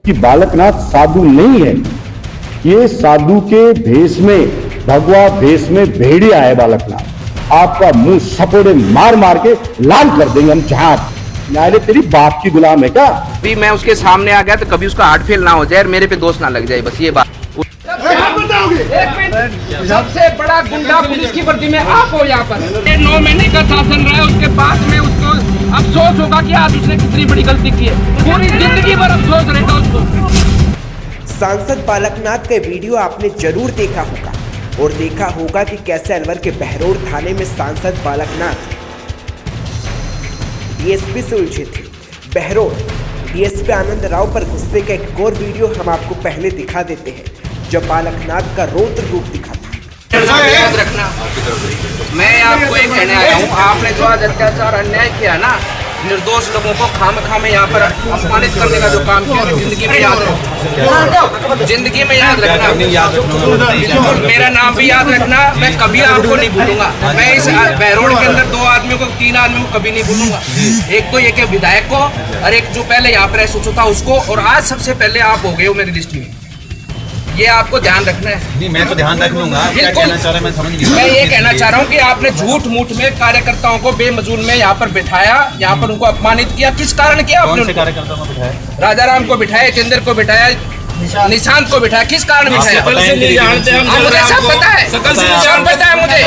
कि बालकनाथ साधु नहीं है, ये साधु के भेष में, भगवा भेष में भेड़िया है बालकनाथ। आपका मुंह सपोड़े मार मार के लाल कर देंगे हम। जहां न्यायालय तेरी बाप की गुलाम है क्या? भी मैं उसके सामने आ गया तो कभी उसका हार्ट फेल ना हो जाए और मेरे पे दोष ना लग जाए, बस ये बात। सबसे बड़ा गुंडा पुलिस की वर्दी में आप हो यहाँ पर। 9 महीने का शासन रहा है, उसके बाद में उसको अफसोस होगा कि आज उसने कितनी बड़ी गलती की है। पूरी जिंदगी भर अफसोस रहेगा उसको। सांसद बालकनाथ का वीडियो आपने जरूर देखा होगा और देखा होगा कि कैसे अलवर के बहरोड़ थाने में सांसद बालकनाथ डीएसपी से उलझे थे। बहरोड़ डीएसपी आनंद राव पर गुस्से का एक और वीडियो हम आपको पहले दिखा देते हैं, जब बालकनाथ का रौद्र रूप दिखा था। याद रखना, मैं आपको एक कहने आया हूँ, आपने जो आज अत्याचार अन्याय किया ना, निर्दोष लोगों को खामखा में यहाँ पर अपमानित करने का जो काम किया, जिंदगी में याद रखना, जिंदगी में याद रखना। मेरा नाम भी याद रखना, मैं कभी आपको नहीं भूलूंगा। मैं इस बहरोड़ के अंदर 2 आदमियों को, 3 आदमियों को कभी नहीं भूलूंगा। एक तो ये के विधायक को, और एक जो पहले यहाँ पर सोचा था उसको, और आज सबसे पहले आप हो गए हो मेरी दृष्टि में। ये आपको ध्यान रखना है। नहीं, मैं तो ध्यान रख लूंगा। क्या कहना चाह रहे हैं मैं समझ नहीं। मैं ये कहना चाह रहा हूँ कि आपने झूठ मूठ में कार्यकर्ताओं को बेमजून में यहाँ पर बिठाया, यहाँ पर उनको अपमानित किया। किस कारण किया आपने? कौन से कार्यकर्ताओं को बिठाया? राजाराम को बिठाया, चंद्र को बिठाया, निशांत को बिठाया। किस कारण बिठाया? मुझे सब पता है, सब पता है मुझे।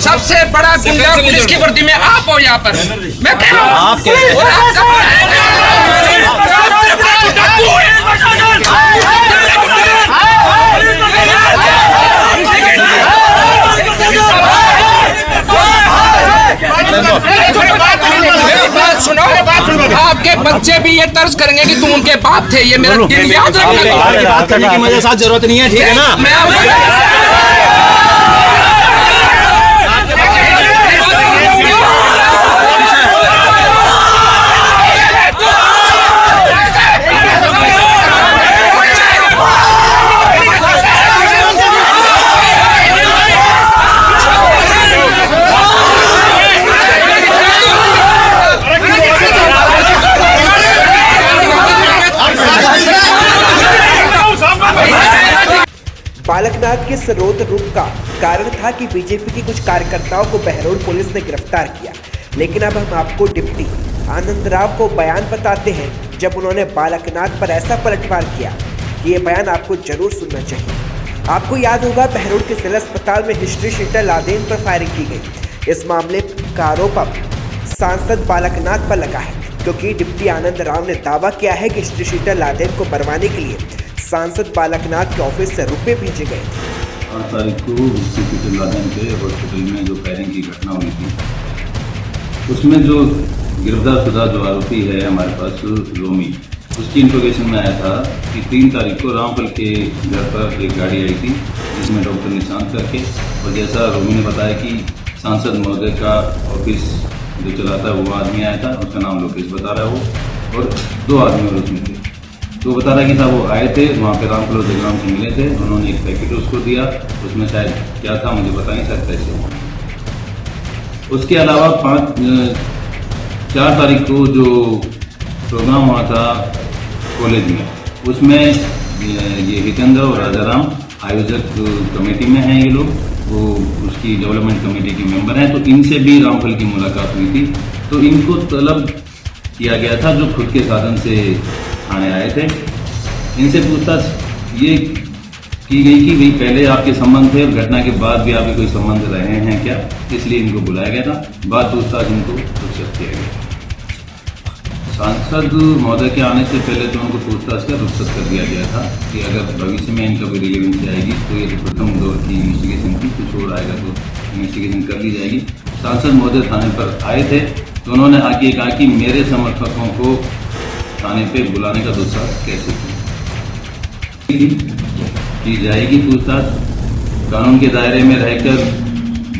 सबसे बड़ा गुंडा पुलिस की वर्दी में आप हो यहाँ पर। मैं कह रहा हूँ सुनो, आपके बच्चे भी ये तर्ज करेंगे कि तुम उनके बाप थे। ये मेरा दिल याद रखना। बात करने की मेरे साथ जरूरत नहीं है, ठीक है ना? बालकनाथ के इस रौद्र रूप का कारण था कि बीजेपी के कुछ कार्यकर्ताओं को बहरोड़ पुलिस ने गिरफ्तार किया। लेकिन अब हम आपको डिप्टी आनंद राव को बयान बताते हैं, जब उन्होंने बालकनाथ पर ऐसा पलटवार किया कि ये बयान आपको जरूर सुनना चाहिए। आपको याद होगा, बहरोड़ के जिला अस्पताल में हिस्ट्री शीटर लादेन पर फायरिंग की गई। इस मामले का आरोप अब सांसद बालकनाथ पर लगा है, क्योंकि डिप्टी आनंद राव ने दावा किया है कि हिस्ट्री शीटर लादेन को मरवाने के लिए सांसद बालकनाथ के ऑफिस से रुपए भेजे गए थे। 8 तारीख को हिस्ट्री लादेन के हॉस्पिटल में जो फायरिंग की घटना हुई थी, उसमें जो गिरफ्तार शुदा जो आरोपी है हमारे पास रोमी, उसकी इन्फॉर्मेशन में आया था कि 3 तारीख को रामफल के घर पर एक गाड़ी आई थी जिसमें डॉक्टर निशांत करके, और जैसा रोमी ने बताया कि सांसद महोदय का ऑफिस जो चलाता है वो आदमी आया था, उसका नाम लोकेश बता रहा है वो, और 2 आदमी और उसमें थे। तो बता रहा कि साहब वो आए थे वहाँ पे रामफल और जगराम से मिले थे, उन्होंने एक पैकेट उसको दिया, उसमें शायद क्या था मुझे पता नहीं, शायद पैसे। उसके अलावा 4 तारीख को जो प्रोग्राम हुआ था कॉलेज में, उसमें ये हितेंद्र और राजाराम आयोजक कमेटी में हैं, ये लोग वो उसकी डेवलपमेंट कमेटी के मेंबर हैं। तो इनसे भी रामफल की मुलाकात हुई थी, तो इनको तलब किया गया था जो खुद के साधन से थाने आए थे। इनसे पूछताछ ये की गई कि भाई पहले आपके संबंध थे और घटना के बाद भी आपके कोई संबंध रहे हैं क्या, इसलिए इनको बुलाया गया था। बाद पूछताछ इनको रुखसत किया गया। सांसद महोदय के आने से पहले तो उनको पूछताछ का रुखसत कर दिया गया था कि अगर भविष्य में इनका कोई रिलेवेंसी आएगी तो ये तो प्रथम दौर की इन्वेस्टिगेशन थी, कुछ और आएगा तो इन्वेस्टिगेशन कर ली जाएगी। सांसद महोदय थाने पर आए थे तो उन्होंने आगे कहा कि मेरे समर्थकों को थाने पे बुलाने का दुस्साहस कैसे की जाएगी। पूछताछ कानून के दायरे में रहकर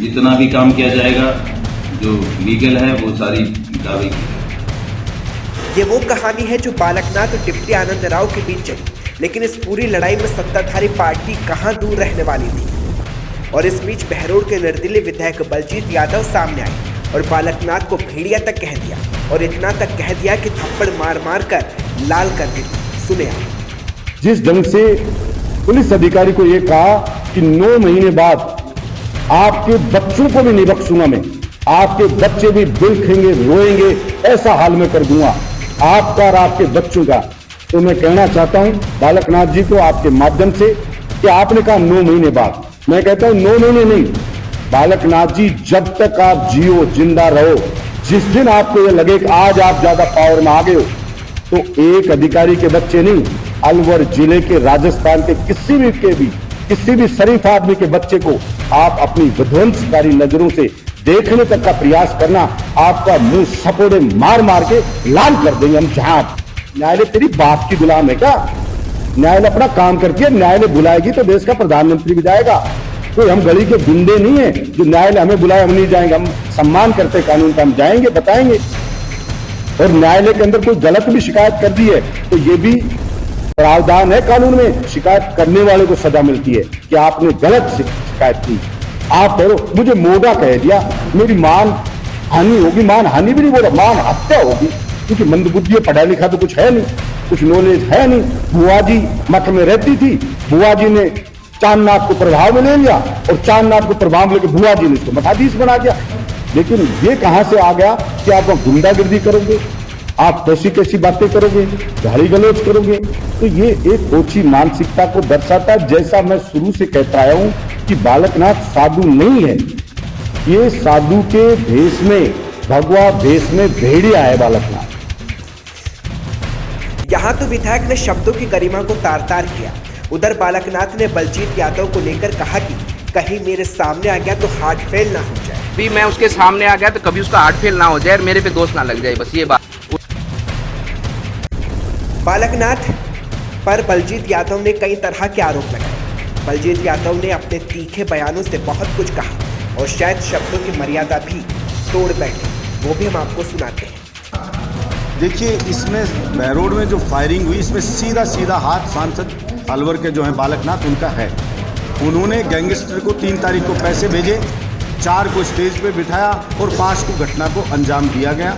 जितना भी काम किया जाएगा जो लीगल है वो सारी कार्रवाई की। ये वो कहानी है जो बालकनाथ और डिप्टी आनंद राव के बीच चली, लेकिन इस पूरी लड़ाई में सत्ताधारी पार्टी कहां दूर रहने वाली थी। और इस बीच बहरोड़ के निर्दलीय विधायक बलजीत यादव सामने आए और बालकनाथ को भेड़िया तक कह दिया और इतना तक कह दिया कि थप्पड़ मार मार कर लाल कर दी। सुने आप। जिस ढंग से पुलिस अधिकारी को यह कहा कि 9 महीने बाद आपके बच्चों को भी नहीं बख्शूंगा मैं, आपके बच्चे भी बिलखेंगे, रोएंगे, ऐसा हाल में कर दूंगा आपका और आपके बच्चों का। तो मैं कहना चाहता हूं बालकनाथ जी को आपके माध्यम से कि आपने कहा 9 महीने बाद, मैं कहता हूं 9 महीने नहीं, बालकनाथ जी जब तक आप जियो, जिंदा रहो, जिस दिन आपको यह लगे कि आज आप ज्यादा पावर में आ गए हो, तो एक अधिकारी के बच्चे नहीं, अलवर जिले के, राजस्थान के किसी भी शरीफ आदमी के बच्चे को आप अपनी विध्वंसकारी नजरों से देखने तक का प्रयास करना, आपका मुंह सपोड़े मार मार के लाल कर देंगे हम। जहां न्यायालय तेरी बाप की गुलाम है क्या? न्यायालय अपना काम करती है, न्यायालय बुलाएगी तो देश का प्रधानमंत्री भी जाएगा। कोई हम गली के गुंडे नहीं है जो न्यायालय हमें बुलाए हम नहीं जाएंगे, हम सम्मान करते कानून का, हम जाएंगे, बताएंगे। और न्यायालय के अंदर कोई गलत भी शिकायत कर दी है तो ये भी प्रावधान है कानून में, शिकायत करने वाले को सजा मिलती है कि आपने गलत शिकायत की, आप करो। मुझे मोगा कह दिया, मेरी मान हानि होगी, मान हानि भी नहीं बोला, मान हत्या होगी, क्योंकि मंदबुद्धि, पढ़ा लिखा तो कुछ है नहीं, कुछ नॉलेज है नहीं। बुआ जी मठ में रहती थी, बुआ जी ने चांदनाथ को प्रभाव में ले लिया और चांदनाथ को प्रभाव में लेकर बुआ जी ने इसको मठाधीश बना दिया। लेकिन ये कहां से आ गया कि आप गुंडागिर्दी करोगे, आप कैसी कैसी बातें करोगे, गाली गलौज करोगे। तो ये एक ओछी मानसिकता को दर्शाता है। जैसा मैं शुरू से कहता आया हूं कि बालकनाथ साधु नहीं है, ये साधु के भेष में, भगवा भेष में भेड़िया है बालकनाथ। यहाँ तो विधायक ने शब्दों की गरिमा को तार तार किया। उधर बालकनाथ ने बलजीत यादव को लेकर कहा कि कहीं मेरे सामने आ गया तो हार्ट फेल ना हो जाए। भी मैं उसके सामने आ गया तो कभी उसका हार्ट फेल ना हो जाए और मेरे पे दोष ना लग जाए, बस ये बात। बालकनाथ पर बलजीत यादव ने कई तरह के आरोप लगाए। बलजीत यादव ने अपने तीखे बयानों से बहुत कुछ कहा और शायद शब्दों की मर्यादा भी तोड़ बैठे, वो भी हम आपको सुनाते हैं। देखिए, इसमें बहरोड में जो फायरिंग हुई, इसमें सीधा सीधा हाथ सांसद अलवर के जो हैं बालकनाथ, उनका है। उन्होंने गैंगस्टर को 3 तारीख को पैसे भेजे, 4 को स्टेज पे बिठाया और 5 को घटना को अंजाम दिया गया।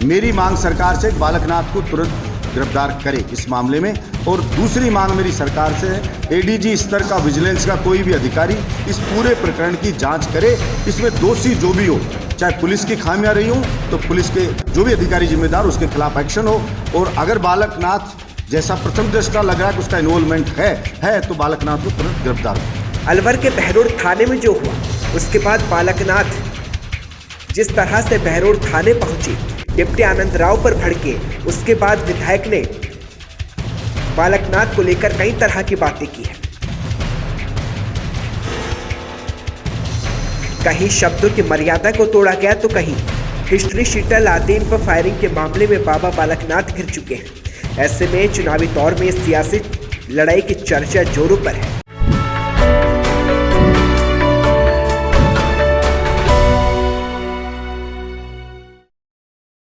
मेरी मांग सरकार से बालकनाथ को तुरंत गिरफ्तार करे इस मामले में। और दूसरी मांग मेरी सरकार से है, एडीजी स्तर का विजिलेंस का कोई भी अधिकारी इस पूरे प्रकरण की जांच करे। इसमें दोषी जो भी हो, चाहे पुलिस की खामियां रही हो तो पुलिस के जो भी अधिकारी जिम्मेदार, उसके खिलाफ एक्शन हो। और अगर बालकनाथ जैसा प्रथम दृष्टा लग रहा है कि उसका इन्वॉल्वमेंट है तो बालकनाथ को तुरंत गिरफ्तार हो। अलवर के बहरोड थाने में जो हुआ, उसके बाद बालकनाथ जिस तरह से बहरोड थाने पहुंचे, डिप्टी आनंद राव पर भड़के, उसके बाद विधायक ने बालकनाथ को लेकर कई तरह की बातें की है। कहीं शब्दों की मर्यादा को तोड़ा गया तो कहीं हिस्ट्री शीटर लादेन पर फायरिंग के मामले में बाबा बालकनाथ घिर चुके हैं। ऐसे में चुनावी दौर में सियासी लड़ाई की चर्चा जोरों पर है।